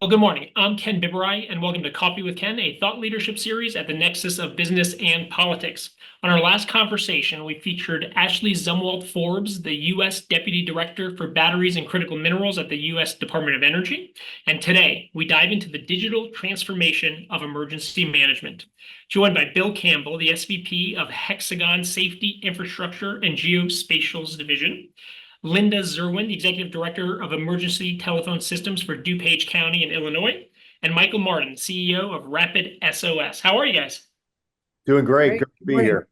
Well, good morning. I'm Ken Biberai, and welcome to Coffee with Ken, a thought leadership series at the nexus of business and politics. On our last conversation, we featured Ashley Zumwalt Forbes, the U.S. Deputy Director for Batteries and Critical Minerals at the U.S. Department of Energy. And today, we dive into the digital transformation of emergency management. Joined by Bill Campbell, the SVP of Hexagon Safety, Infrastructure, and Geospatial's Division. Linda Zerwin, the Executive Director of Emergency Telephone Systems for DuPage County in Illinois, and Michael Martin, CEO of Rapid SOS. How are you guys? Doing great. Great. Good to Good be morning. here.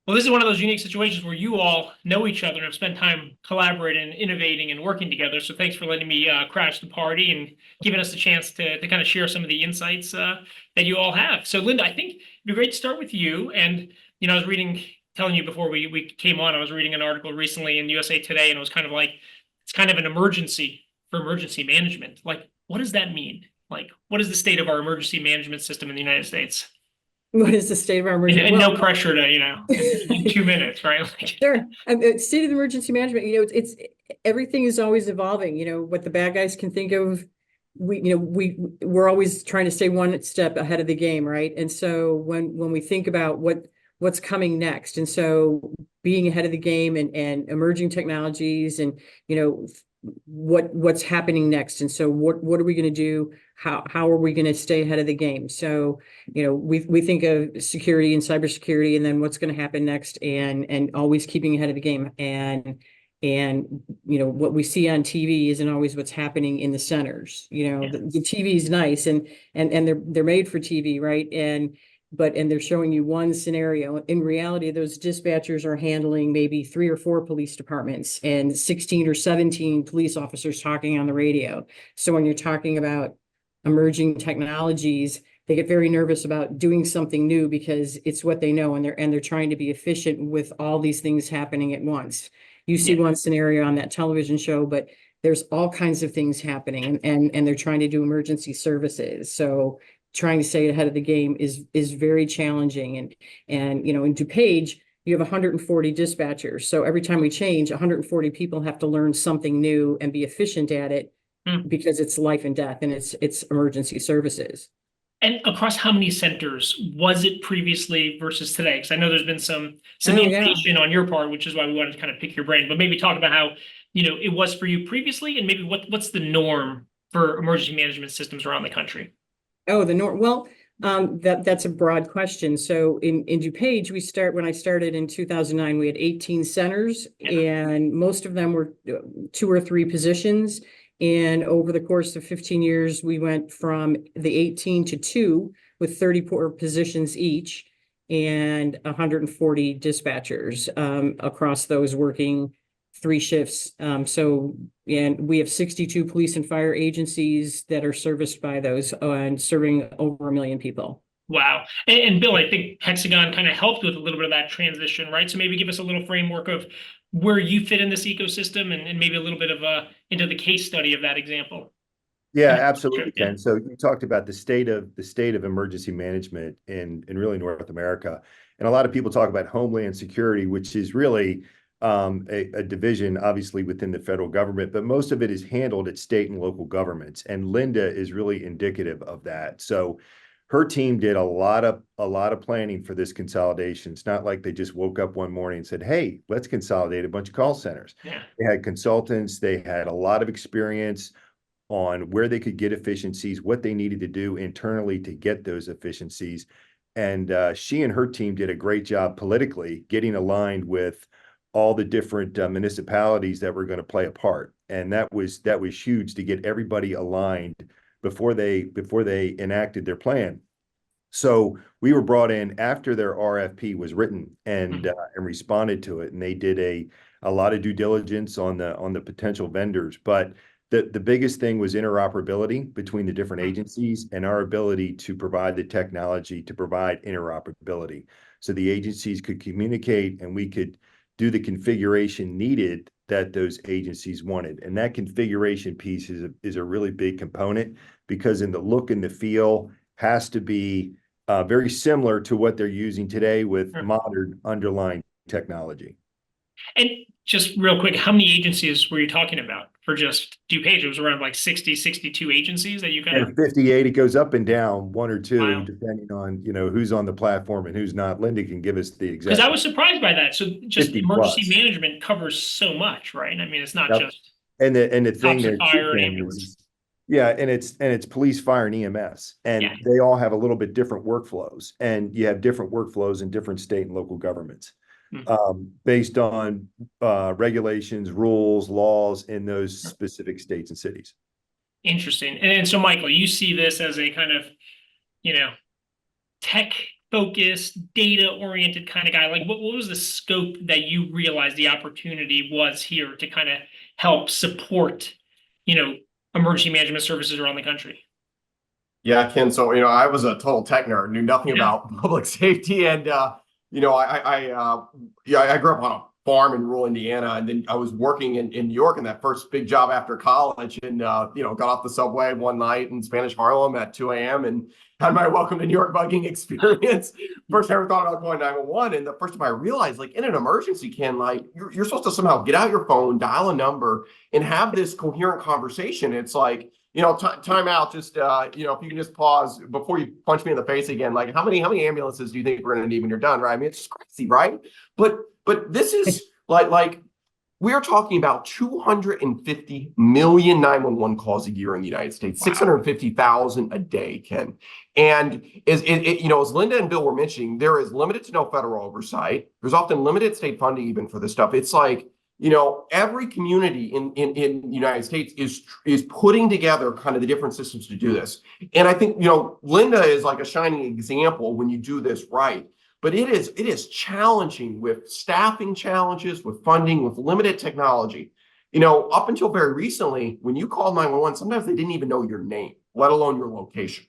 Well, this is one of those unique situations where you all know each other and have spent time collaborating, innovating, and working together. So thanks for letting me crash the party and giving us the chance to kind of share some of the insights that you all have. So, Linda, I think it'd be great to start with you. And, I was telling you before we came on, I was reading an article recently in USA Today, and it was kind of like, it's kind of an emergency for emergency management. Like, what does that mean? Like, what is the state of our emergency management system in the United States? What is the state of our And, emergency? and no pressure to, in 2 minutes, right? Like, Sure. State of emergency management, it's everything is always evolving. What the bad guys can think of, we're always trying to stay one step ahead of the game, right? And so when we think about what's coming next, and so being ahead of the game and emerging technologies and what's happening next, and so what are we going to do? How are we going to stay ahead of the game? So we think of security and cybersecurity, and then what's going to happen next, and always keeping ahead of the game. And what we see on TV isn't always what's happening in the centers. The TV is nice, and they're made for TV, right? And they're showing you one scenario. In reality, those dispatchers are handling maybe 3 or 4 police departments and 16 or 17 police officers talking on the radio. So when you're talking about emerging technologies, they get very nervous about doing something new because it's what they know, and they're trying to be efficient with all these things happening at once. You see one scenario on that television show, but there's all kinds of things happening, and they're trying to do emergency services. So trying to stay ahead of the game is very challenging. And in DuPage, you have 140 dispatchers. So every time we change, 140 people have to learn something new and be efficient at it because it's life and death, and it's emergency services. And across how many centers was it previously versus today? Because I know there's been some Oh, yeah. innovation on your part, which is why we wanted to kind of pick your brain. But maybe talk about how it was for you previously, and maybe what's the norm for emergency management systems around the country. Oh, the norm. Well, that's a broad question. So in DuPage, when I started in 2009, we had 18 centers, and most of them were 2 or 3 positions. And over the course of 15 years, we went from the 18 to 2 with 34 positions each and 140 dispatchers across those working 3 shifts. And we have 62 police and fire agencies that are serviced by those and serving over 1 million people. Wow. And Bill, I think Hexagon kind of helped with a little bit of that transition, right? So maybe give us a little framework of where you fit in this ecosystem, and maybe a little bit of into the case study of that example. Yeah, absolutely, Ken. So you talked about the state of emergency management in really North America. And a lot of people talk about Homeland Security, which is really a division, obviously, within the federal government, but most of it is handled at state and local governments. And Linda is really indicative of that. So her team did a lot of planning for this consolidation. It's not like they just woke up one morning and said, "Hey, let's consolidate a bunch of call centers." Yeah. They had consultants. They had a lot of experience on where they could get efficiencies, what they needed to do internally to get those efficiencies. And she and her team did a great job politically getting aligned with all the different municipalities that were going to play a part. And that was huge to get everybody aligned before they enacted their plan. So we were brought in after their RFP was written and responded to it, and they did a lot of due diligence on the potential vendors. But the biggest thing was interoperability between the different agencies and our ability to provide the technology to provide interoperability, so the agencies could communicate and we could do the configuration needed that those agencies wanted. And that configuration piece is a really big component, because in the look and the feel has to be very similar to what they're using today with modern underlying technology. And just real quick, how many agencies were you talking about for just DuPage? It was around like 60, 62 agencies that you kind of. And 58, it goes up and down one or two, Wow. depending on, who's on the platform and who's not. Linda can give us the Because exact. I was surprised by that. So just 50 emergency plus. management covers so much, right? I mean, it's not Yep. just And the thing cops and there too, fire and Ken, ambulance. yeah, and it's police, fire, and EMS, and Yeah. they all have a little bit different workflows, and you have different workflows in different state and local governments, based on regulations, rules, laws in those specific states and cities. Interesting. And so, Michael, you see this as a kind of, tech focused, data oriented kind of guy. Like, what was the scope that you realized the opportunity was here to kind of help support, emergency management services around the country? Yeah, Ken. So, I was a total tech nerd, knew nothing Yeah. about public safety. And, I grew up on a farm in rural Indiana. And then I was working in New York in that first big job after college, and, got off the subway one night in Spanish Harlem at 2 a.m. and had my welcome to New York bugging experience. First time I ever thought about going 911. And the first time I realized, like, in an emergency, Ken, like, you're supposed to somehow get out your phone, dial a number, and have this coherent conversation. It's like, time out. Just, if you can just pause before you punch me in the face again. Like, how many ambulances do you think we're going to need when you're done? Right? I mean, it's just crazy, right? But this is like we are talking about 250 million 911 calls a year in the United States, wow. 650,000 a day, Ken. And as Linda and Bill were mentioning, there is limited to no federal oversight. There's often limited state funding even for this stuff. It's like, every community in the United States is putting together kind of the different systems to do this. And I think, Linda is like a shining example when you do this right. But it is challenging with staffing challenges, with funding, with limited technology. Up until very recently, when you called 911, sometimes they didn't even know your name, let alone your location.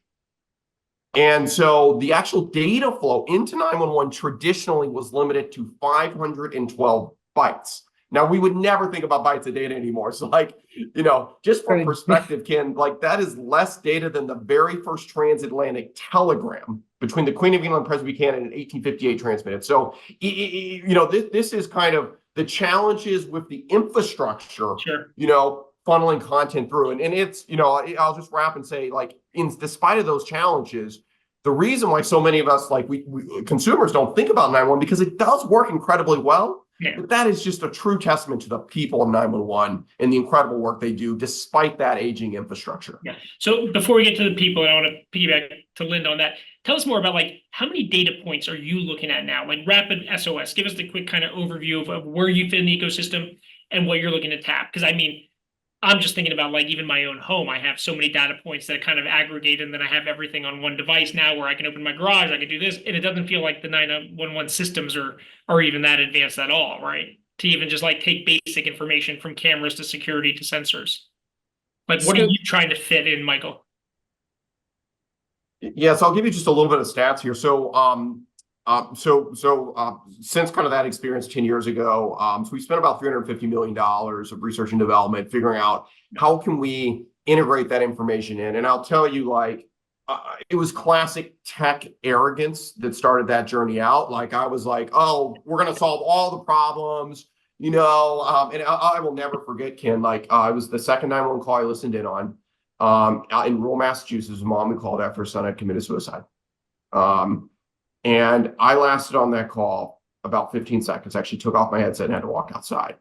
And so the actual data flow into 911 traditionally was limited to 512 bytes. Now, we would never think about bytes of data anymore. So, like, just for perspective, Ken, like, that is less data than the very first transatlantic telegram between the Queen of England and President Buchanan in 1858 transmitted. So, this is kind of the challenges with the infrastructure, sure. Funneling content through. And it's, I'll just wrap and say, like, despite of those challenges, the reason why so many of us, like, we consumers don't think about 911 because it does work incredibly well. Yeah. But that is just a true testament to the people of 911 and the incredible work they do despite that aging infrastructure. Yeah. So before we get to the people, and I want to piggyback to Linda on that, tell us more about, like, how many data points are you looking at now? Like rapid SOS, give us the quick kind of overview of where you fit in the ecosystem and what you're looking to tap. Because I mean, I'm just thinking about, like, even my own home. I have so many data points that kind of aggregate, and then I have everything on one device now where I can open my garage, I can do this, and it doesn't feel like the 911 systems are even that advanced at all, right? To even just, like, take basic information from cameras to security to sensors. Like, what are you trying to fit in, Michael? Yeah, so I'll give you just a little bit of stats here. So, since kind of that experience 10 years ago, so we spent about $350 million of research and development figuring out how can we integrate that information in. And I'll tell you, like, it was classic tech arrogance that started that journey out. Like, I was like, oh, we're going to solve all the problems, and I will never forget, Ken, like, it was the second 911 call I listened in on, in rural Massachusetts. A mom who called after her son had committed suicide. And I lasted on that call about 15 seconds, actually took off my headset and had to walk outside.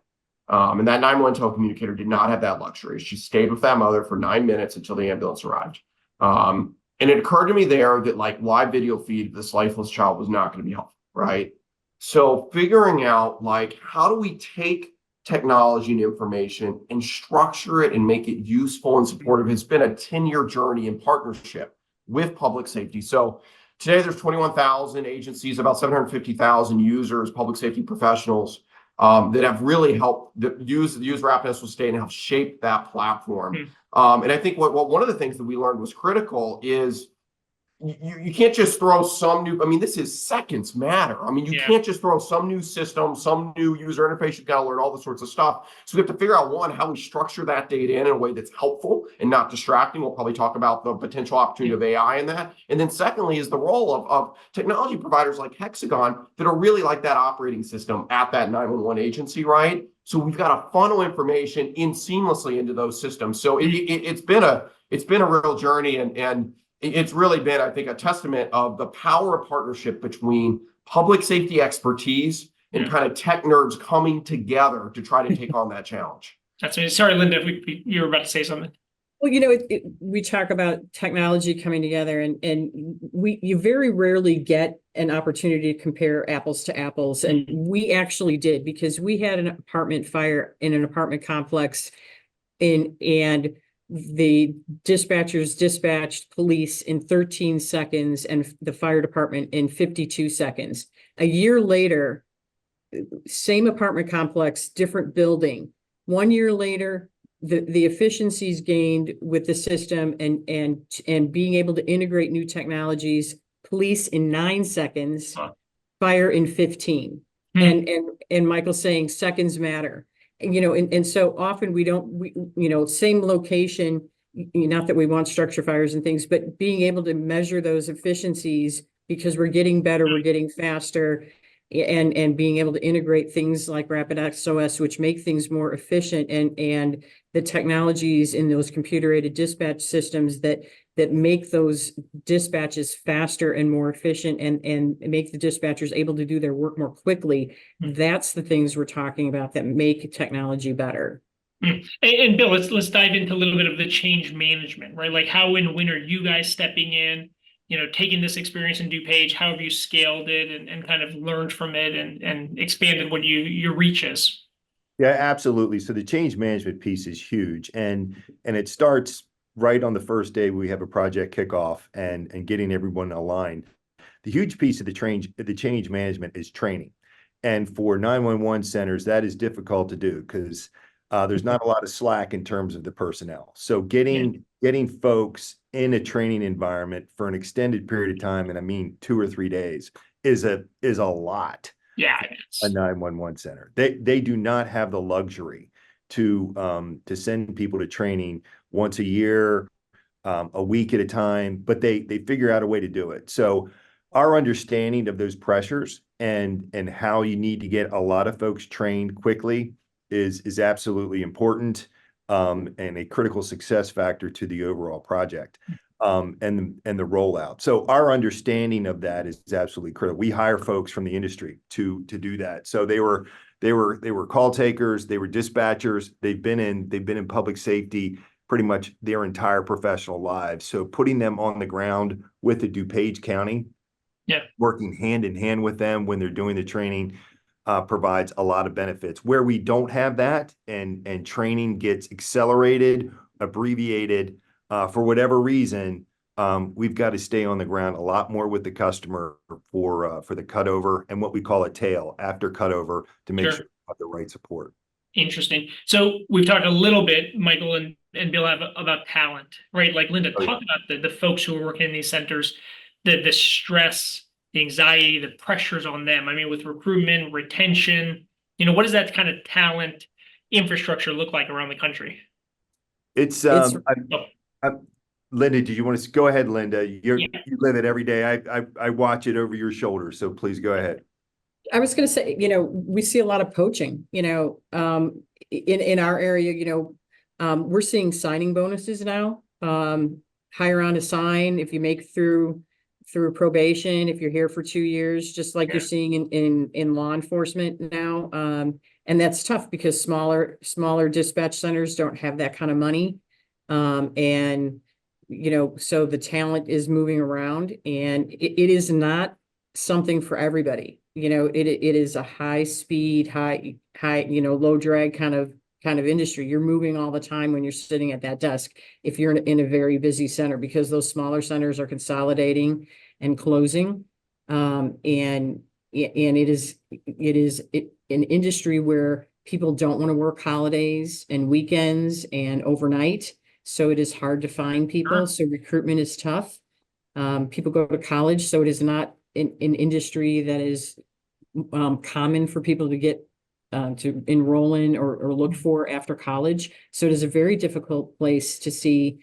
And that 911 telecommunicator did not have that luxury. She stayed with that mother for 9 minutes until the ambulance arrived. And it occurred to me there that, like, live video feed of this lifeless child was not going to be helpful, right? So figuring out, like, how do we take technology and information and structure it and make it useful and supportive has been a 10-year journey in partnership with public safety. So today, there's 21,000 agencies, about 750,000 users, public safety professionals that have really helped use Rapid SOS State and help shape that platform. And I think what one of the things that we learned was critical is you can't just throw some new, I mean, this is seconds matter. I mean, you can't just throw some new system, some new user interface. You've got to learn all this sorts of stuff. So we have to figure out, one, how we structure that data in a way that's helpful and not distracting. We'll probably talk about the potential opportunity of AI in that. And then secondly is the role of technology providers like Hexagon that are really like that operating system at that 911 agency, right? So we've got to funnel information in seamlessly into those systems. So it's been a real journey, and it's really been, I think, a testament of the power of partnership between public safety expertise and kind of tech nerds coming together to try to take on that challenge. That's me. Sorry, Linda, you were about to say something. Well, we talk about technology coming together, and you very rarely get an opportunity to compare apples to apples. And we actually did, because we had an apartment fire in an apartment complex, and the dispatchers dispatched police in 13 seconds and the fire department in 52 seconds. A year later, same apartment complex, different building. 1 year later, the efficiencies gained with the system and being able to integrate new technologies, police in 9 seconds, fire in 15. And Michael's saying seconds matter. And so often same location, not that we want structure fires and things, but being able to measure those efficiencies, because we're getting better, we're getting faster, and being able to integrate things like Rapid SOS, which make things more efficient, and the technologies in those computer-aided dispatch systems that make those dispatches faster and more efficient, and make the dispatchers able to do their work more quickly. That's the things we're talking about that make technology better. And Bill, let's dive into a little bit of the change management, right? Like, how and when are you guys stepping in? Taking this experience in DuPage, how have you scaled it and kind of learned from it and expanded what your reach is? Yeah, absolutely. So the change management piece is huge, and it starts right on the first day we have a project kickoff and getting everyone aligned. The huge piece of the change management is training, and for 911 centers that is difficult to do because there's not a lot of slack in terms of the personnel. So getting folks in a training environment for an extended period of time, and I mean 2 or 3 days, is a lot. Yeah, a 911 center. They do not have the luxury to send people to training once a year, a week at a time, but they figure out a way to do it. So our understanding of those pressures and how you need to get a lot of folks trained quickly is absolutely important, and a critical success factor to the overall project, and the rollout. So our understanding of that is absolutely critical. We hire folks from the industry to do that. So they were call takers, they were dispatchers, they've been in public safety pretty much their entire professional lives. So putting them on the ground with the DuPage County, working hand in hand with them when they're doing the training, provides a lot of benefits. Where we don't have that and training gets accelerated, abbreviated, for whatever reason, we've got to stay on the ground a lot more with the customer for the cutover and what we call a tail after cutover to make sure we have the right support. Interesting. So we've talked a little bit, Michael and Bill, about talent, right? Like Linda, talk about the folks who are working in these centers, the stress, the anxiety, the pressures on them. I mean, with recruitment, retention, what does that kind of talent infrastructure look like around the country? Linda, did you want to go ahead, Linda? You live it every day. I watch it over your shoulder, so please go ahead. I was going to say, we see a lot of poaching, in our area, we're seeing signing bonuses now, hire on to sign if you make through probation, if you're here for 2 years, just like you're seeing in law enforcement now. And that's tough because smaller dispatch centers don't have that kind of money. And, so the talent is moving around, and it is not something for everybody. It is a high speed, high, low drag kind of industry. You're moving all the time when you're sitting at that desk, if you're in a very busy center, because those smaller centers are consolidating and closing. And it is an industry where people don't want to work holidays and weekends and overnight. So it is hard to find people. So recruitment is tough. People go to college, so it is not an industry that is common for people to get to enroll in or look for after college. So it is a very difficult place to see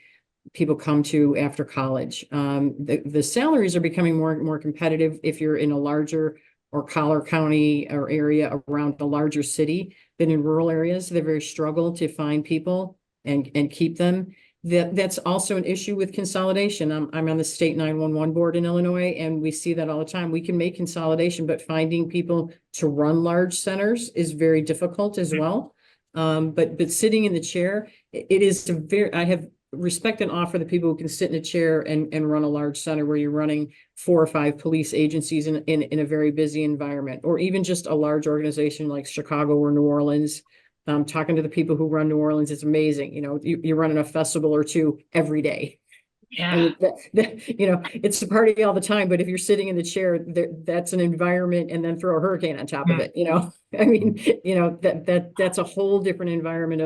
people come to after college. The salaries are becoming more and more competitive if you're in a larger or Collar County or area around a larger city, but in rural areas, they very struggle to find people and keep them. That's also an issue with consolidation. I'm on the state 911 board in Illinois, and we see that all the time. We can make consolidation, but finding people to run large centers is very difficult as well. But sitting in the chair, it is I have respect and awe for the people who can sit in a chair and run a large center where you're running 4 or 5 police agencies in a very busy environment, or even just a large organization like Chicago or New Orleans. Talking to the people who run New Orleans, it's amazing. You know, you're running a festival or 2 every day. Yeah. You know, it's a party all the time, but if you're sitting in the chair, that's an environment, and then throw a hurricane on top of it, you know. I mean, you know, that's a whole different environment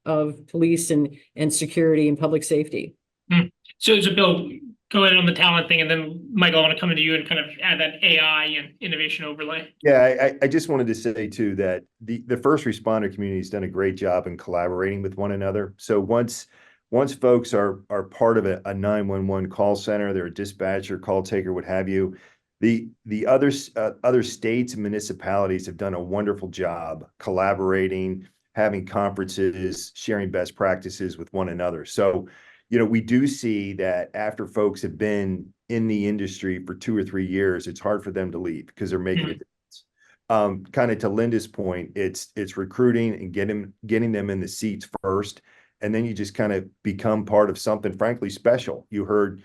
of police and security and public safety. So Bill, go ahead on the talent thing, and then Michael, I want to come into you and kind of add that AI and innovation overlay. Yeah, I just wanted to say too that the first responder community has done a great job in collaborating with one another. So once folks are part of a 911 call center, they're a dispatcher, call taker, what have you, the other states and municipalities have done a wonderful job collaborating, having conferences, sharing best practices with one another. So, you know, we do see that after folks have been in the industry for 2 or 3 years, it's hard for them to leave because they're making a difference. Kind of to Linda's point, it's recruiting and getting them in the seats first, and then you just kind of become part of something frankly special. You heard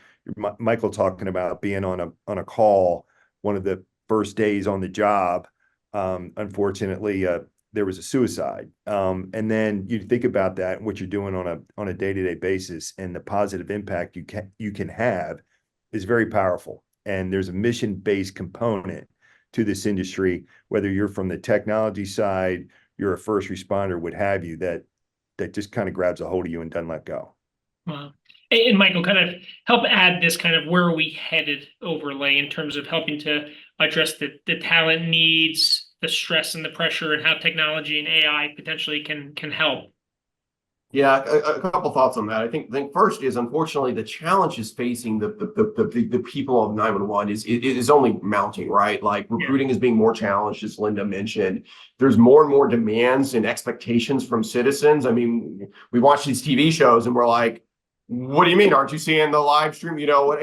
Michael talking about being on a call one of the first days on the job. Unfortunately, there was a suicide. And then you think about that and what you're doing on a day-to-day basis, and the positive impact you can have is very powerful. And there's a mission-based component to this industry, whether you're from the technology side, you're a first responder, what have you, that just kind of grabs a hold of you and doesn't let go. Wow. And Michael, kind of help add this kind of where are we headed overlay in terms of helping to address the talent needs, the stress and the pressure, and how technology and AI potentially can help. Yeah, a couple thoughts on that. I think first is, unfortunately, the challenges facing the people of 911 is only mounting, right? Like recruiting is being more challenged, as Linda mentioned. There's more and more demands and expectations from citizens. I mean, we watch these TV shows and we're like, what do you mean? Aren't you seeing the live stream? You know,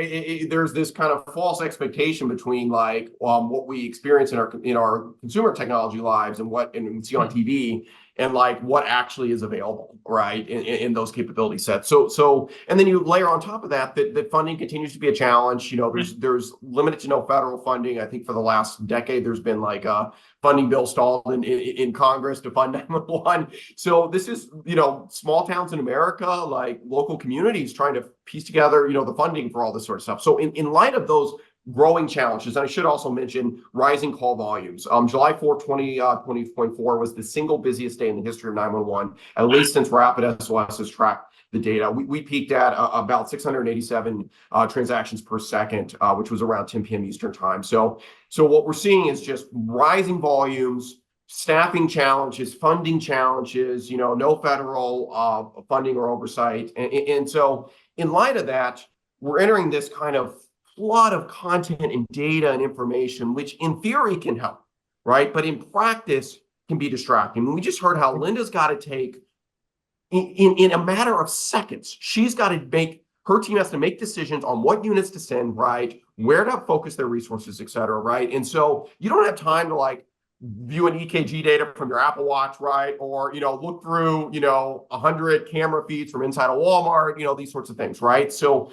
there's this kind of false expectation between like what we experience in our consumer technology lives and what we see on TV, and like what actually is available, right, in those capability sets. So, and then you layer on top of that funding continues to be a challenge. You know, there's limited to no federal funding. I think for the last decade, there's been like a funding bill stalled in Congress to fund 911. So this is, you know, small towns in America, like local communities trying to piece together, you know, the funding for all this sort of stuff. So in light of those growing challenges, and I should also mention rising call volumes. July 4, 2024 was the single busiest day in the history of 911, at least since Rapid SOS has tracked the data. We peaked at about 687 transactions per second, which was around 10 p.m. Eastern time. So what we're seeing is just rising volumes, staffing challenges, funding challenges, you know, no federal funding or oversight. And so in light of that, we're entering this kind of flood of content and data and information, which in theory can help, right? But in practice can be distracting. And we just heard how Linda's got to take, in a matter of seconds, she's got to her team has to make decisions on what units to send, right? Where to focus their resources, et cetera, right? And so you don't have time to like view an EKG data from your Apple Watch, right? Or, you know, look through, you know, 100 camera feeds from inside a Walmart, you know, these sorts of things, right? So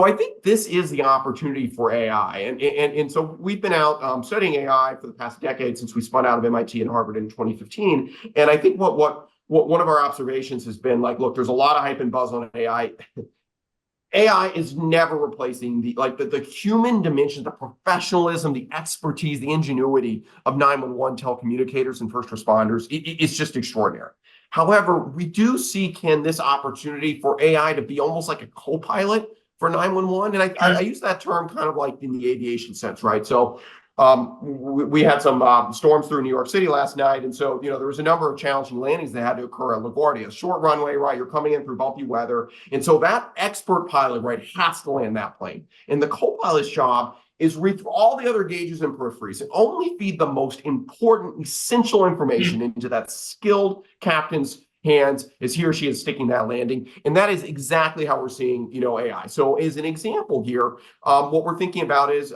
I think this is the opportunity for AI. And so we've been out studying AI for the past decade since we spun out of MIT and Harvard in 2015. And I think what one of our observations has been like, look, there's a lot of hype and buzz on AI. AI is never replacing the human dimension, the professionalism, the expertise, the ingenuity of 911 telecommunicators and first responders. It's just extraordinary. However, we do see, Ken, this opportunity for AI to be almost like a co-pilot for 911. And I use that term kind of like in the aviation sense, right? So we had some storms through New York City last night. And so, you know, there was a number of challenging landings that had to occur at LaGuardia. Short runway, right? You're coming in through bumpy weather. And so that expert pilot, right, has to land that plane. And the co-pilot's job is read through all the other gauges and peripheries and only feed the most important, essential information into that skilled captain's hands as he or she is sticking that landing. And that is exactly how we're seeing, AI. So as an example here, what we're thinking about is,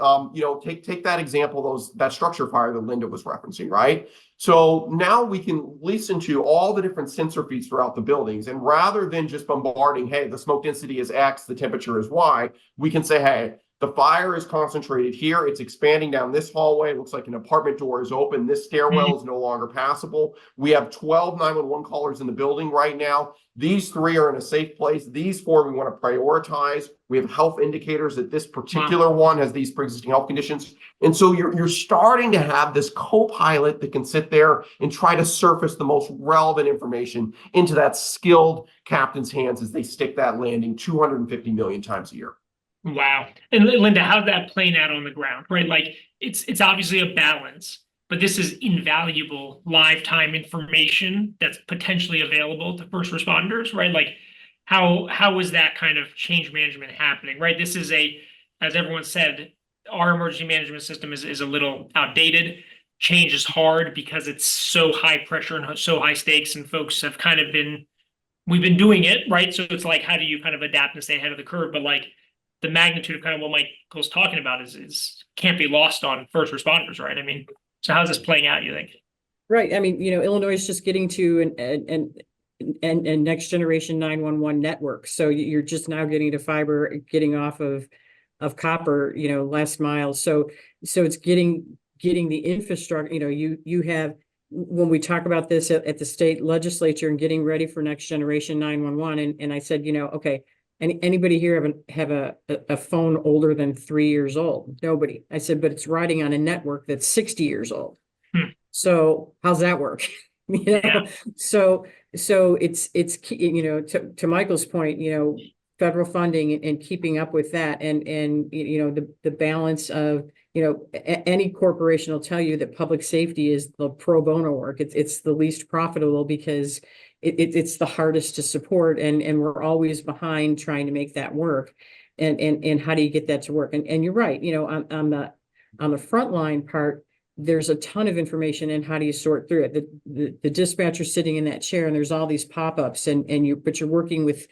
take that example, that structure fire that Linda was referencing, right? So now we can listen to all the different sensor feeds throughout the buildings. And rather than just bombarding, hey, the smoke density is X, the temperature is Y, we can say, hey, the fire is concentrated here. It's expanding down this hallway. It looks like an apartment door is open. This stairwell is no longer passable. We have 12 911 callers in the building right now. These 3 are in a safe place. These 4 we want to prioritize. We have health indicators that this particular one has these pre-existing health conditions. And so you're starting to have this co-pilot that can sit there and try to surface the most relevant information into that skilled captain's hands as they stick that landing 250 million times a year. Wow. And Linda, how's that playing out on the ground, right? Like it's obviously a balance, but this is invaluable lifetime information that's potentially available to first responders, right? Like how is that kind of change management happening, right? This is as everyone said, our emergency management system is a little outdated. Change is hard because it's so high pressure and so high stakes, and folks have kind of we've been doing it, right? So it's like, how do you kind of adapt and stay ahead of the curve? But like, the magnitude of kind of what Michael's talking about is can't be lost on first responders, right? I mean, so how's this playing out, you think? Right. I mean, Illinois is just getting to an next generation 911 network. So you're just now getting to fiber, getting off of copper, last mile. So it's getting the infrastructure, you have, when we talk about this at the state legislature and getting ready for next generation 911, and I said, okay, anybody here have a phone older than 3 years old? Nobody. I said, but it's riding on a network that's 60 years old. So how's that work? Yeah. So it's to Michael's point, federal funding and keeping up with that, and the balance of, any corporation will tell you that public safety is the pro bono work. It's the least profitable because it's the hardest to support, and we're always behind trying to make that work. And how do you get that to work? And you're right, on the frontline part, there's a ton of information, and how do you sort through it? The dispatcher sitting in that chair, and there's all these pop-ups, but you're working with,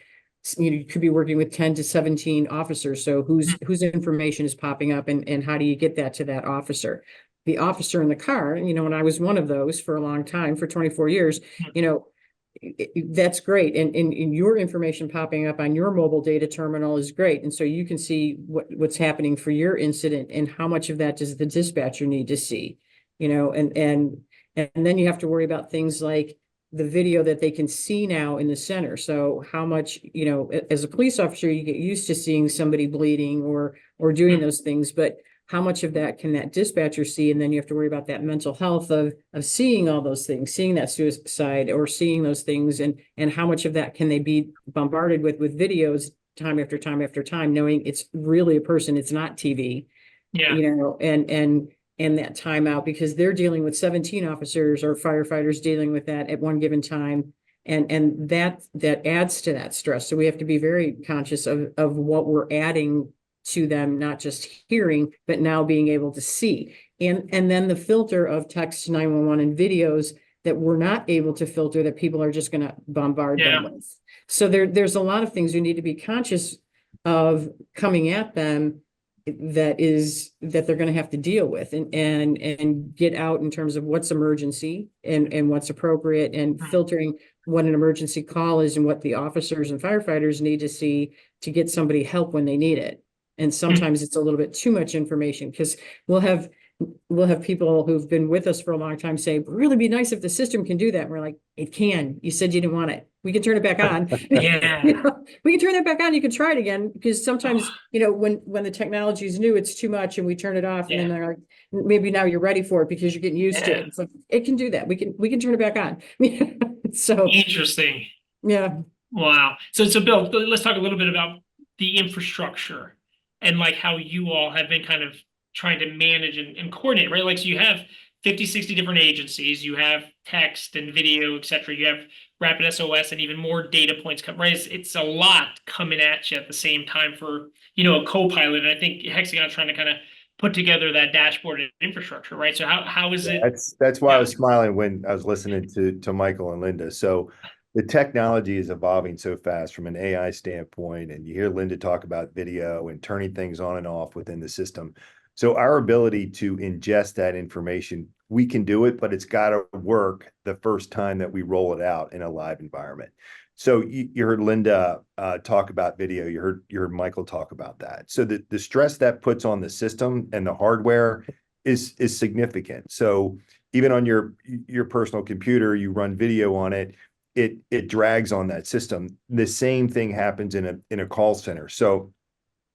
you could be working with 10 to 17 officers. So whose information is popping up, and how do you get that to that officer? The officer in the car, and I was one of those for a long time, for 24 years, that's great. And your information popping up on your mobile data terminal is great. And so you can see what's happening for your incident, and how much of that does the dispatcher need to see, and then you have to worry about things like the video that they can see now in the center. So how much, as a police officer, you get used to seeing somebody bleeding or doing those things, but how much of that can that dispatcher see? And then you have to worry about that mental health of seeing all those things, seeing that suicide or seeing those things, and how much of that can they be bombarded with videos time after time after time, knowing it's really a person, it's not TV. Yeah. And that timeout, because they're dealing with 17 officers or firefighters dealing with that at one given time. And that adds to that stress. So we have to be very conscious of what we're adding to them, not just hearing, but now being able to see. And then the filter of text 911 and videos that we're not able to filter, that people are just going to bombard them with. So there's a lot of things we need to be conscious of coming at them, that they're going to have to deal with, and get out in terms of what's emergency and what's appropriate, and filtering what an emergency call is and what the officers and firefighters need to see to get somebody help when they need it. And sometimes it's a little bit too much information, because we'll have people who've been with us for a long time say, really be nice if the system can do that. And we're like, it can. You said you didn't want it. We can turn it back on. Yeah. We can turn that back on. You can try it again, because sometimes, when the technology is new, it's too much, and we turn it off, and then they're like, maybe now you're ready for it because you're getting used to it. It's like, it can do that. We can turn it back on. So Interesting. Yeah. Wow. So Bill, let's talk a little bit about the infrastructure, and like how you all have been kind of trying to manage and coordinate, right? Like, so you have 50, 60 different agencies, you have text and video, et cetera. You have rapid SOS and even more data points come, right? It's a lot coming at you at the same time for, a co-pilot. And I think Hexagon's trying to kind of put together that dashboard and infrastructure, right? So how is it? That's why I Yeah. was smiling when I was listening to Michael and Linda. So the technology is evolving so fast from an AI standpoint, and you hear Linda talk about video and turning things on and off within the system. So our ability to ingest that information, we can do it, but it's got to work the first time that we roll it out in a live environment. So you heard Linda talk about video. You heard Michael talk about that. So the stress that puts on the system and the hardware is significant. So even on your personal computer, you run video on it, it drags on that system. The same thing happens in a call center. So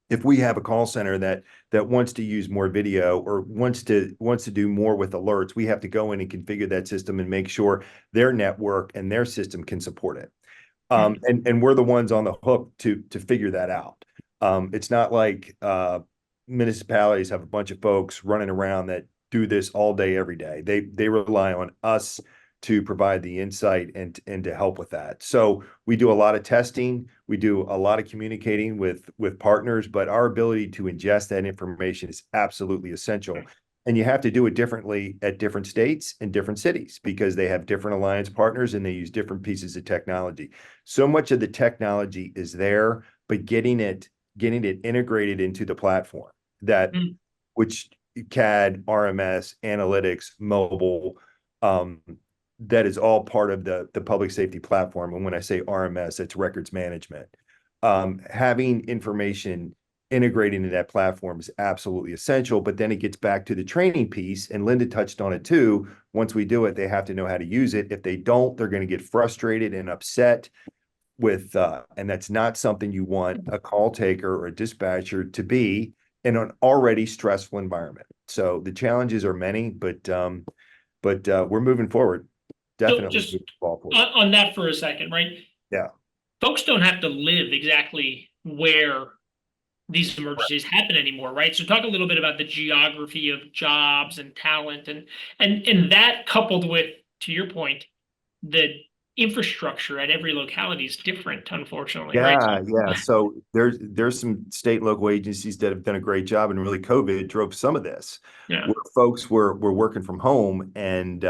if we have a call center that wants to use more video or wants to do more with alerts, we have to go in and configure that system and make sure their network and their system can support it. And we're the ones on the hook to figure that out. It's not like municipalities have a bunch of folks running around that do this all day, every day. They rely on us to provide the insight and to help with that. So we do a lot of testing, we do a lot of communicating with partners, but our ability to ingest that information is absolutely essential. And you have to do it differently at different states and different cities because they have different alliance partners and they use different pieces of technology. So much of the technology is there, but getting it integrated into the platform that which CAD, RMS, analytics, mobile, that is all part of the public safety platform. And when I say RMS, it's records management. Having information integrating into that platform is absolutely essential, but then it gets back to the training piece, and Linda touched on it too. Once we do it, they have to know how to use it. If they don't, they're going to get frustrated and upset with, and that's not something you want a call taker or a dispatcher to be in an already stressful environment. So the challenges are many, but we're moving forward. Definitely just moving the ball forward. on that for a second, right? Yeah. Folks don't have to live exactly where these emergencies happen anymore, right? So talk a little bit about the geography of jobs and talent and that coupled with, to your point, the infrastructure at every locality is different, unfortunately, right? Yeah. So there's some state and local agencies that have done a great job, and really COVID drove some of this. Yeah. Where folks were working from home, and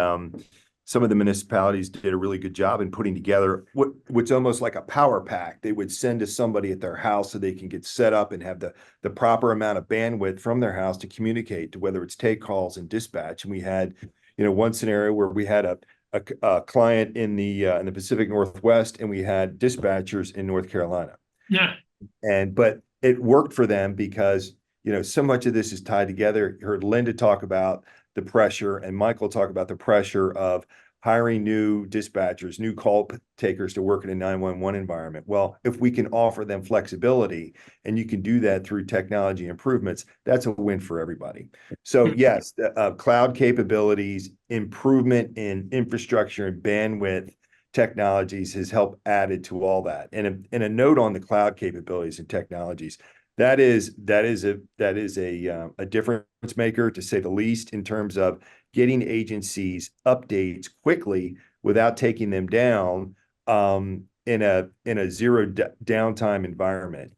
some of the municipalities did a really good job in putting together what's almost like a power pack. They would send to somebody at their house so they can get set up and have the proper amount of bandwidth from their house to communicate to whether it's take calls and dispatch. And we had, one scenario where we had a client in the Pacific Northwest, and we had dispatchers in North Carolina. Yeah. But it worked for them because, so much of this is tied together. You heard Linda talk about the pressure and Michael talk about the pressure of hiring new dispatchers, new call takers to work in a 911 environment. Well, if we can offer them flexibility and you can do that through technology improvements, that's a win for everybody. So yes, cloud capabilities, improvement in infrastructure and bandwidth technologies has helped added to all that. And a note on the cloud capabilities and technologies, that is a difference maker, to say the least, in terms of getting agencies updates quickly without taking them down in a zero downtime environment.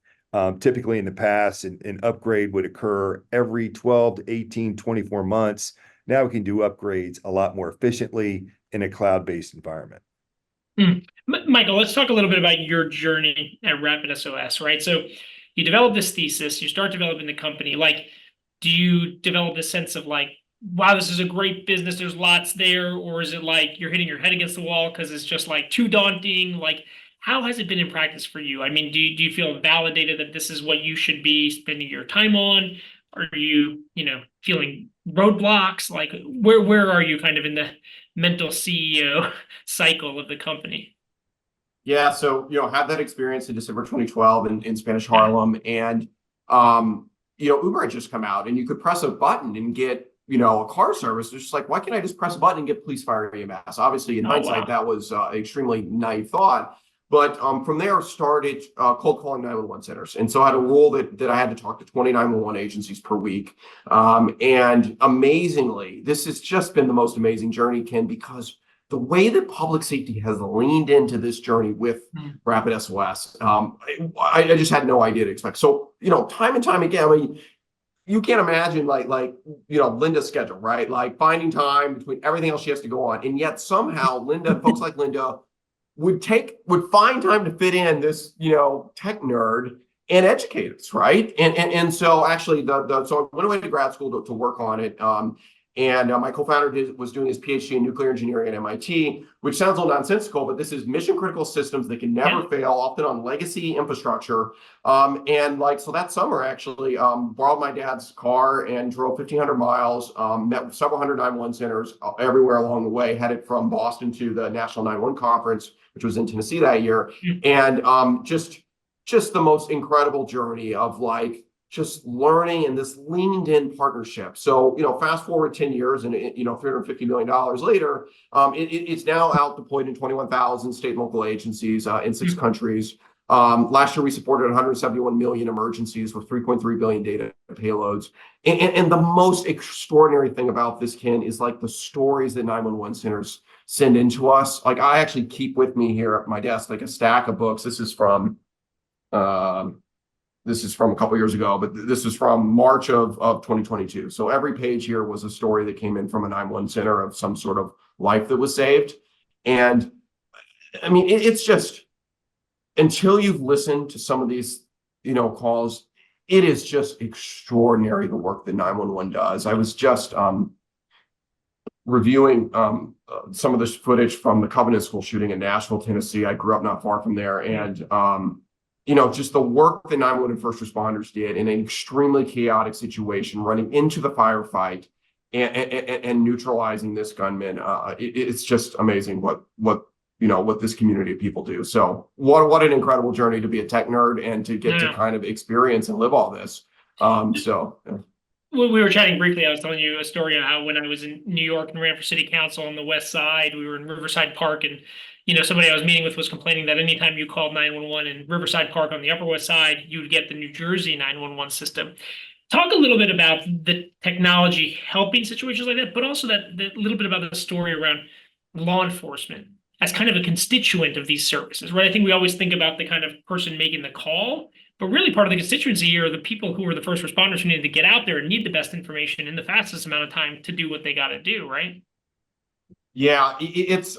Typically in the past, an upgrade would occur every 12 to 18, 24 months. Now we can do upgrades a lot more efficiently in a cloud-based environment. Michael, let's talk a little bit about your journey at Rapid SOS, right? So you develop this thesis, you start developing the company. Like, do you develop a sense of like, wow, this is a great business, there's lots there? Or is it like you're hitting your head against the wall because it's just like too daunting? Like, how has it been in practice for you? I mean, do you feel validated that this is what you should be spending your time on? Are you, feeling roadblocks? Like, where are you kind of in the mental CEO cycle of the company? Yeah, so had that experience in December 2012 in Spanish Harlem, and Uber had just come out, and you could press a button and get a car service. It's just like, why can't I just press a button and get police, fire, EMS? Obviously, in hindsight, that was an extremely naive thought. But from there started cold calling 911 centers. And so I had a rule that I had to talk to 20 911 agencies per week. And amazingly, this has just been the most amazing journey, Ken, because the way that public safety has leaned into this journey with Rapid SOS, I just had no idea to expect. So, time and time again, I mean, you can't imagine Linda's schedule, right? Like finding time between everything else she has to go on. And yet somehow Linda, folks like Linda would find time to fit in this, tech nerd and educate us, right? And so actually so I went away to grad school to work on it. And my co-founder was doing his PhD in nuclear engineering at MIT, which sounds a little nonsensical, but this is mission critical systems that can never fail, often on legacy infrastructure. So that summer, actually, borrowed my dad's car and drove 1,500 miles, met with several hundred 911 centers everywhere along the way, headed from Boston to the National 911 Conference, which was in Tennessee that year. And just the most incredible journey of just learning and this leaned in partnership. So, fast forward 10 years and, $350 million later, it's now out deployed in 21,000 state and local agencies in 6 countries. Last year, we supported 171 million emergencies with 3.3 billion data payloads. And the most extraordinary thing about this, Ken, is the stories that 911 centers send into us. I actually keep with me here at my desk, a stack of books. This is from a couple years ago, but this is from March of 2022. So every page here was a story that came in from a 911 center of some sort of life that was saved. And I mean, it's just, until you've listened to some of these, calls, it is just extraordinary the work that 911 does. I was just reviewing some of this footage from the Covenant School shooting in Nashville, Tennessee. I grew up not far from there. And just the work that 911 and first responders did in an extremely chaotic situation, running into the firefight and neutralizing this gunman. It's just amazing what this community of people do. So what an incredible journey to be a tech nerd and to get to kind of experience and live all this. When we were chatting briefly, I was telling you a story on how when I was in New York and ran for city council on the west side, we were in Riverside Park, and somebody I was meeting with was complaining that anytime you called 911 in Riverside Park on the Upper West Side, you would get the New Jersey 911 system. Talk a little bit about the technology helping situations like that, but also that little bit about the story around law enforcement as kind of a constituent of these services, right? I think we always think about the kind of person making the call, but really part of the constituency are the people who are the first responders who need to get out there and need the best information in the fastest amount of time to do what they got to do, right? Yeah, it's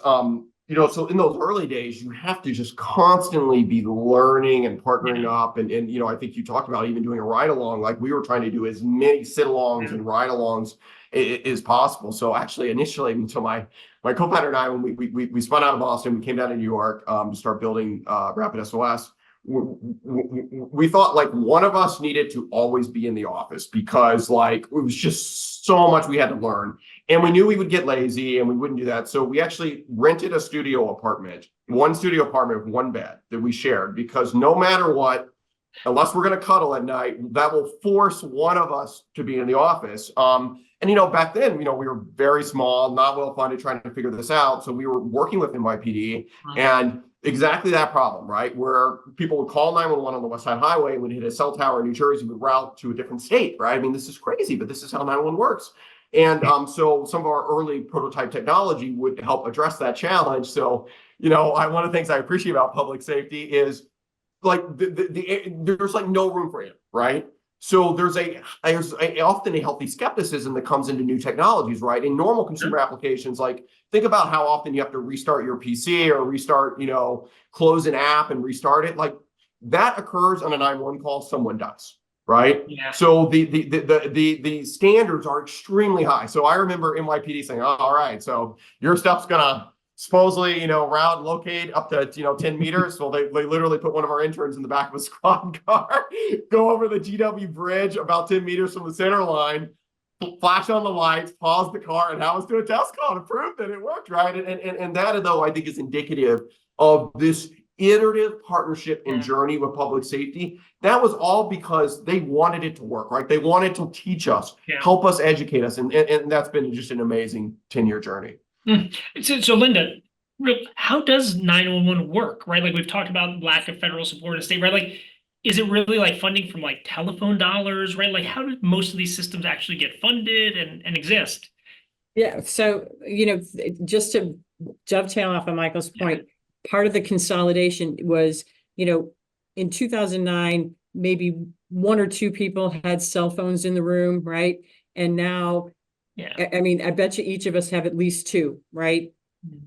so in those early days, you have to just constantly be learning and partnering up. And I think you talked about even doing a ride along. Like we were trying to do as many sit alongs and ride alongs as possible. So actually, initially, until my co-founder and I, when we spun out of Boston, we came down to New York to start building Rapid SOS. We thought one of us needed to always be in the office because it was just so much we had to learn. And we knew we would get lazy and we wouldn't do that. So we actually rented a studio apartment, one studio apartment with one bed that we shared, because no matter what, unless we're going to cuddle at night, that will force one of us to be in the office. Back then, we were very small, not well funded, trying to figure this out. So we were working with NYPD and exactly that problem, right? Where people would call 911 on the West Side Highway and would hit a cell tower in New Jersey, would route to a different state, right? I mean, this is crazy, but this is how 911 works. And so some of our early prototype technology would help address that challenge. So, one of the things I appreciate about public safety is there's no room for it, right? So there's often a healthy skepticism that comes into new technologies, right? In normal consumer applications, think about how often you have to restart your PC or restart, close an app and restart it. That occurs on a 911 call, someone does. Right. Yeah. So the standards are extremely high. So I remember NYPD saying, oh, all right, so your stuff's gonna supposedly, route and locate up to 10 meters. So they literally put one of our interns in the back of a squad car, go over the GW bridge about 10 meters from the center line, flash on the lights, pause the car, and have us do a test call to prove that it worked, right? And that, though, I think is indicative of this iterative partnership and journey with public safety. That was all because they wanted it to work, right? They wanted to teach us, help us, educate us. And that's been just an amazing 10-year journey. So Linda, how does 911 work, right? We've talked about lack of federal support in state, right? Is it really funding from telephone dollars, right? How do most of these systems actually get funded and exist? Yeah. So, just to dovetail off of Michael's point, part of the consolidation was, in 2009, maybe one or two people had cell phones in the room, right? And now, Yeah. I mean, I bet you each of us have at least two, right?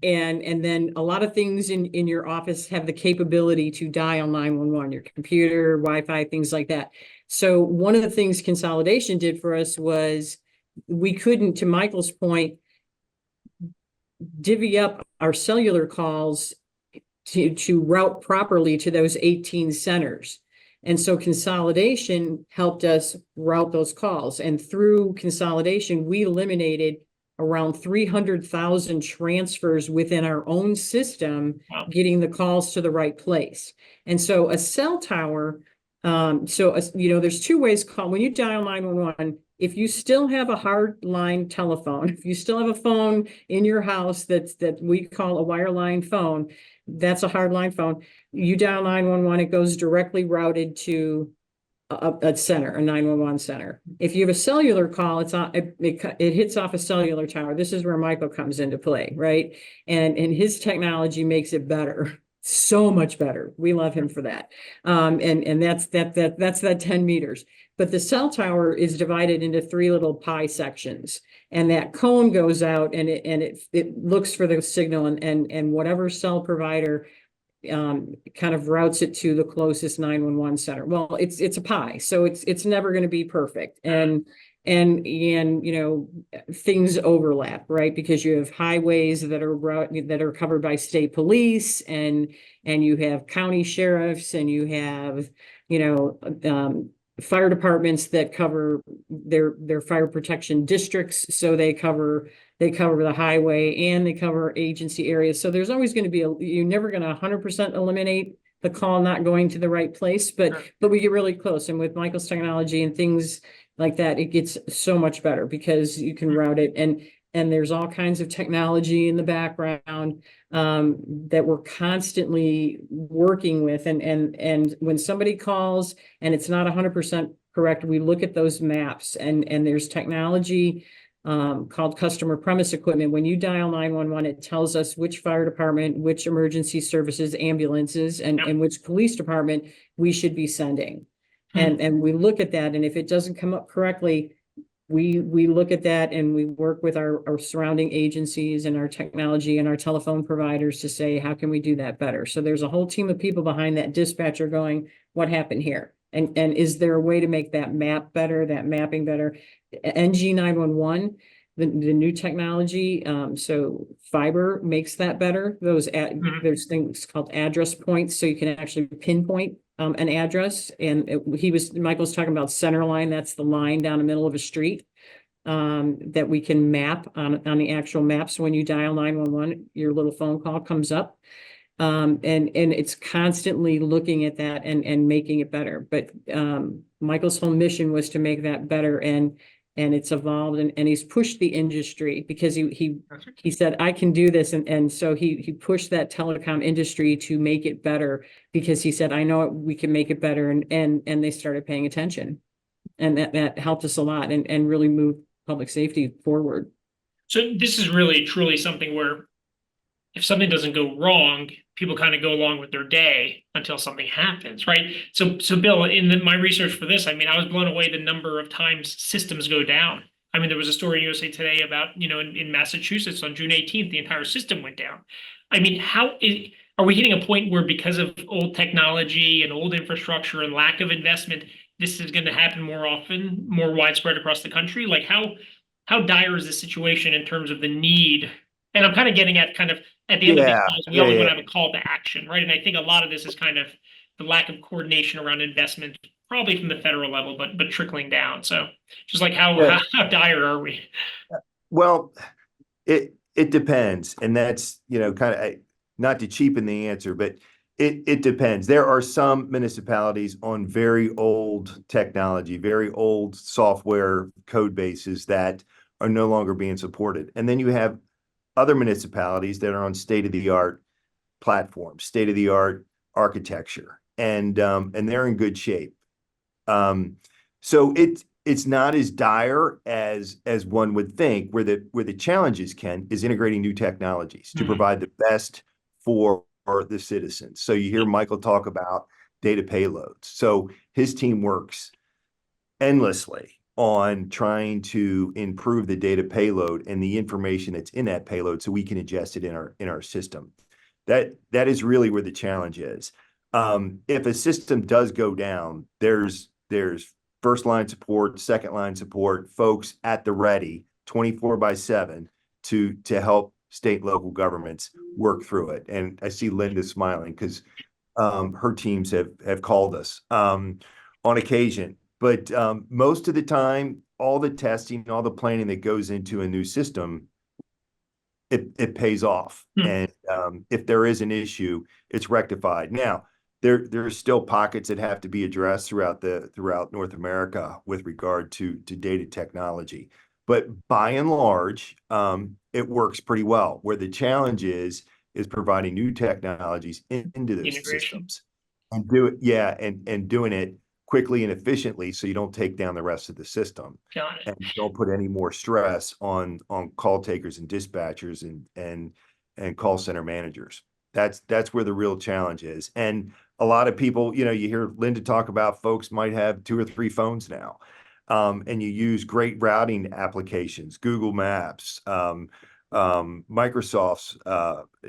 And then a lot of things in your office have the capability to dial 911, your computer, Wi-Fi, things like that. So one of the things consolidation did for us was we couldn't, to Michael's point, divvy up our cellular calls to route properly to those 18 centers. And so consolidation helped us route those calls. And through consolidation, we eliminated around 300,000 transfers within our own system, Wow. getting the calls to the right place. And so a cell tower, there's two ways call when you dial 911. If you still have a hard line telephone, if you still have a phone in your house that we call a wireline phone, that's a hard line phone. You dial 911, it goes directly routed to a center, a 911 center. If you have a cellular call, it hits off a cellular tower. This is where Michael comes into play, right? And his technology makes it better, so much better. We love him for that. And that's that 10 meters. But the cell tower is divided into three little pie sections, and that cone goes out and it looks for the signal, and whatever cell provider kind of routes it to the closest 911 center. Well, it's a pie, so it's never going to be perfect, and things overlap, right? Because you have highways that are covered by state police, and you have county sheriffs, and you have fire departments that cover their fire protection districts, so they cover the highway and they cover agency areas. So there's always going to be you're never going to 100% eliminate the call not going to the right place, but we get really close. And with Michael's technology and things like that, it gets so much better because you can route it, and there's all kinds of technology in the background that we're constantly working with. And when somebody calls and it's not 100% correct, we look at those maps, and there's technology called customer premise equipment. When you dial 911, it tells us which fire department, which emergency services, ambulances, and which police department we should be sending. And we look at that, and if it doesn't come up correctly, we look at that and we work with our surrounding agencies and our technology and our telephone providers to say, how can we do that better? So there's a whole team of people behind that dispatcher going, what happened here? And is there a way to make that map better, that mapping better? NG911, the new technology, so fiber makes that better. There's things called address points, so you can actually pinpoint an address. And Michael's talking about center line. That's the line down the middle of a street that we can map on the actual map. So when you dial 911, your little phone call comes up. And it's constantly looking at that and making it better. But Michael's whole mission was to make that better, and it's evolved, and he's pushed the industry because he said, I can do this. And so he pushed that telecom industry to make it better, because he said, I know we can make it better. And they started paying attention, and that helped us a lot and really moved public safety forward. So this is really truly something where if something doesn't go wrong, people kind of go along with their day until something happens, right? So Bill, in my research for this, I mean, I was blown away the number of times systems go down. I mean, there was a story in USA Today about, in Massachusetts on June 18th, the entire system went down. I mean, are we hitting a point where, because of old technology and old infrastructure and lack of investment, this is going to happen more often, more widespread across the country? Like, how dire is the situation in terms of the need? And I'm kind of getting at at the end of these calls, we always want to have a call to action, right? And I think a lot of this is kind of the lack of coordination around investment, probably from the federal level, but trickling down. So just like how dire are we? Well, it depends. And that's, kind of, not to cheapen the answer, but it depends. There are some municipalities on very old technology, very old software code bases that are no longer being supported. And then you have other municipalities that are on state-of-the-art platforms, state-of-the-art architecture, and they're in good shape. So it's not as dire as one would think. Where the challenges, Ken, is integrating new technologies to provide the best for the citizens. So you hear Michael talk about data payloads. So his team works endlessly on trying to improve the data payload and the information that's in that payload so we can ingest it in our system. That is really where the challenge is. If a system does go down, there's first line support, second line support, folks at the ready 24/7 to help state and local governments work through it. And I see Linda smiling because her teams have called us on occasion. But most of the time, all the testing, all the planning that goes into a new system, it pays off. And if there is an issue, it's rectified. Now, there's still pockets that have to be addressed throughout North America with regard to data technology. But by and large, it works pretty well. Where the challenge is providing new technologies into those systems and and doing it quickly and efficiently so you don't take down the rest of the system. Got it. And don't put any more stress on call takers and dispatchers and call center managers. That's where the real challenge is. And a lot of people, you hear Linda talk about folks might have 2 or 3 phones now. And you use great routing applications, Google Maps, Microsoft's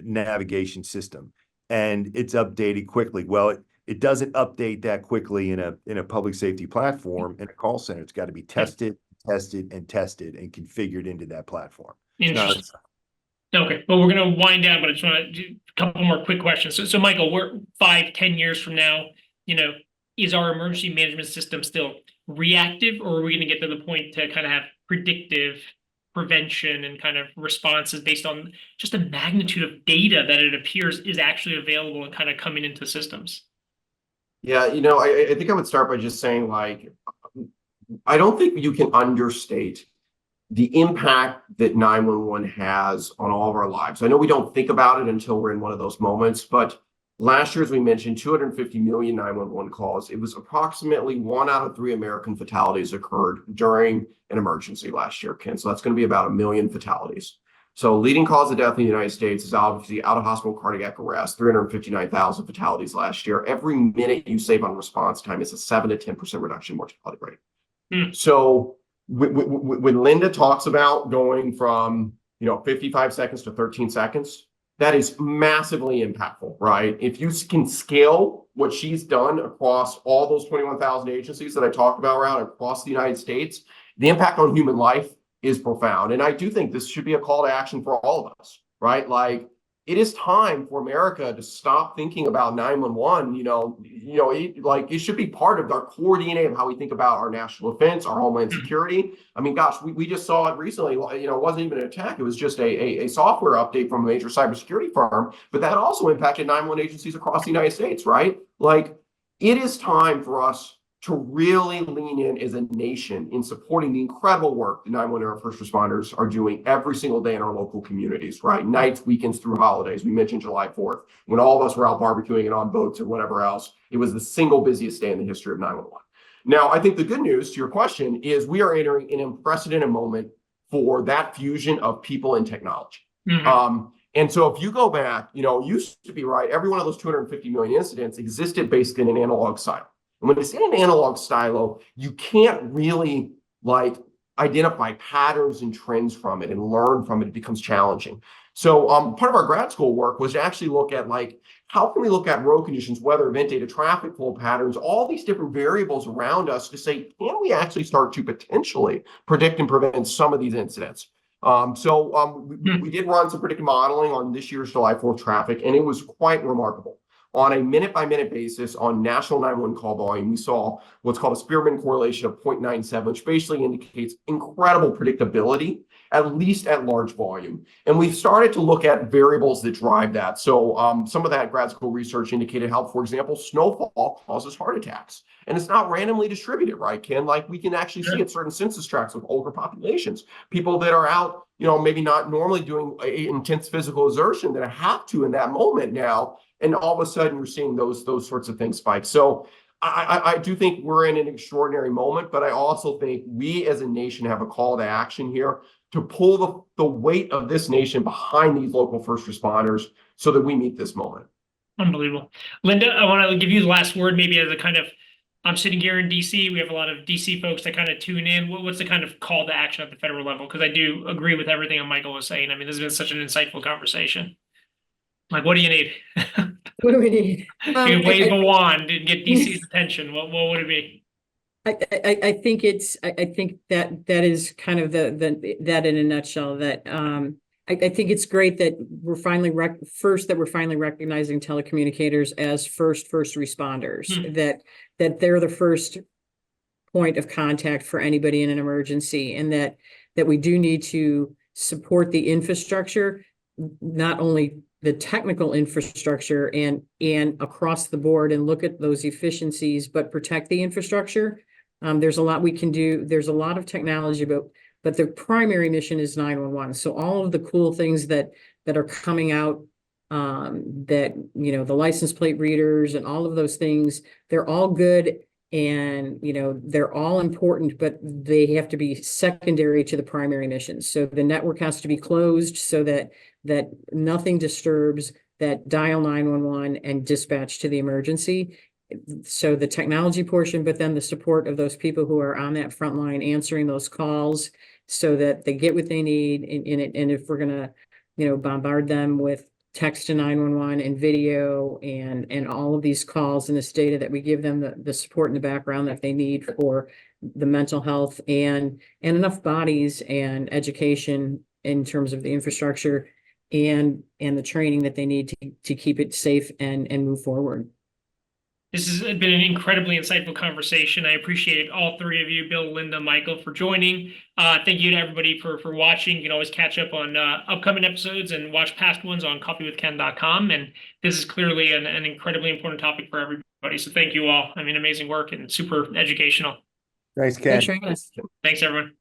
navigation system, and it's updated quickly. Well, it doesn't update that quickly in a public safety platform. In a call center, it's got to be tested and configured into that platform. Interesting. Okay, well, we're going to wind down, but I just want to do a couple more quick questions. So Michael, we're 5-10 years from now, is our emergency management system still reactive, or are we going to get to the point to kind of have predictive prevention and kind of responses based on just the magnitude of data that it appears is actually available and kind of coming into systems? Yeah, I think I would start by just saying, I don't think you can understate the impact that 911 has on all of our lives. I know we don't think about it until we're in one of those moments, but last year, as we mentioned, 250 million 911 calls. It was approximately 1 out of 3 American fatalities occurred during an emergency last year, Ken. So that's going to be about 1 million fatalities. So leading cause of death in the United States is obviously out-of-hospital cardiac arrest, 359,000 fatalities last year. Every minute you save on response time is a 7 to 10% reduction in mortality rate. So when Linda talks about going from 55 seconds to 13 seconds, that is massively impactful, right? If you can scale what she's done across all those 21,000 agencies that I talked about around across the United States, the impact on human life is profound. And I do think this should be a call to action for all of us, right? It is time for America to stop thinking about 911. It should be part of our core DNA of how we think about our national defense, our homeland security. I mean, gosh, we just saw it recently. It wasn't even an attack. It was just a software update from a major cybersecurity firm, but that also impacted 911 agencies across the United States, right? It is time for us to really lean in as a nation in supporting the incredible work the 911 first responders are doing every single day in our local communities, right? Nights, weekends, through holidays. We mentioned July 4th, when all of us were out barbecuing and on boats or whatever else. It was the single busiest day in the history of 911. Now, I think the good news to your question is we are entering an unprecedented moment for that fusion of people and technology. And so if you go back, it used to be, right, every one of those 250 million incidents existed based in an analog silo. And when it's in an analog silo, you can't really identify patterns and trends from it and learn from it. It becomes challenging. So part of our grad school work was to actually look at how can we look at road conditions, weather, event data, traffic flow patterns, all these different variables around us to say, can we actually start to potentially predict and prevent some of these incidents? We did run some predictive modeling on this year's July 4th traffic, and it was quite remarkable. On a minute-by-minute basis on national 911 call volume, we saw what's called a Spearman correlation of 0.97, which basically indicates incredible predictability, at least at large volume. And we've started to look at variables that drive that. So some of that grad school research indicated how, for example, snowfall causes heart attacks. And it's not randomly distributed, right, Ken? We can actually see at certain census tracts with older populations, people that are out, maybe not normally doing intense physical exertion that have to in that moment now. And all of a sudden, you're seeing those sorts of things spike. So I do think we're in an extraordinary moment, but I also think we as a nation have a call to action here to pull the weight of this nation behind these local first responders so that we meet this moment. Unbelievable. Linda, I want to give you the last word, maybe as a kind of I'm sitting here in DC. We have a lot of DC folks that kind of tune in. What's the kind of call to action at the federal level? Because I do agree with everything that Michael was saying. I mean, this has been such an insightful conversation. Like, what do you need? What do we need? You can wave a wand and get DC's attention. What would it be? I think that is kind of that in a nutshell. That I think it's great that we're finally recognizing telecommunicators as first responders. That they're the first point of contact for anybody in an emergency, and that we do need to support the infrastructure, not only the technical infrastructure and across the board, and look at those efficiencies, but protect the infrastructure. There's a lot we can do. There's a lot of technology, but the primary mission is 911. So all of the cool things that are coming out, that, you know, the license plate readers and all of those things, they're all good, and, you know, they're all important, but they have to be secondary to the primary mission. So the network has to be closed so that nothing disturbs that dial 911 and dispatch to the emergency. So the technology portion, but then the support of those people who are on that front line answering those calls so that they get what they need in it. And if we're gonna, you know, bombard them with text to 911 and video and all of these calls and this data, that we give them the support in the background that they need for the mental health and enough bodies and education in terms of the infrastructure and the training that they need to keep it safe and move forward. This has been an incredibly insightful conversation. I appreciate all three of you, Bill, Linda, Michael, for joining. Thank you to everybody for watching. You can always catch up on upcoming episodes and watch past ones on coffeewithken.com. And this is clearly an incredibly important topic for everybody. So thank you all. I mean, amazing work and super educational. Thanks, Ken. Thanks, Thanks, everyone.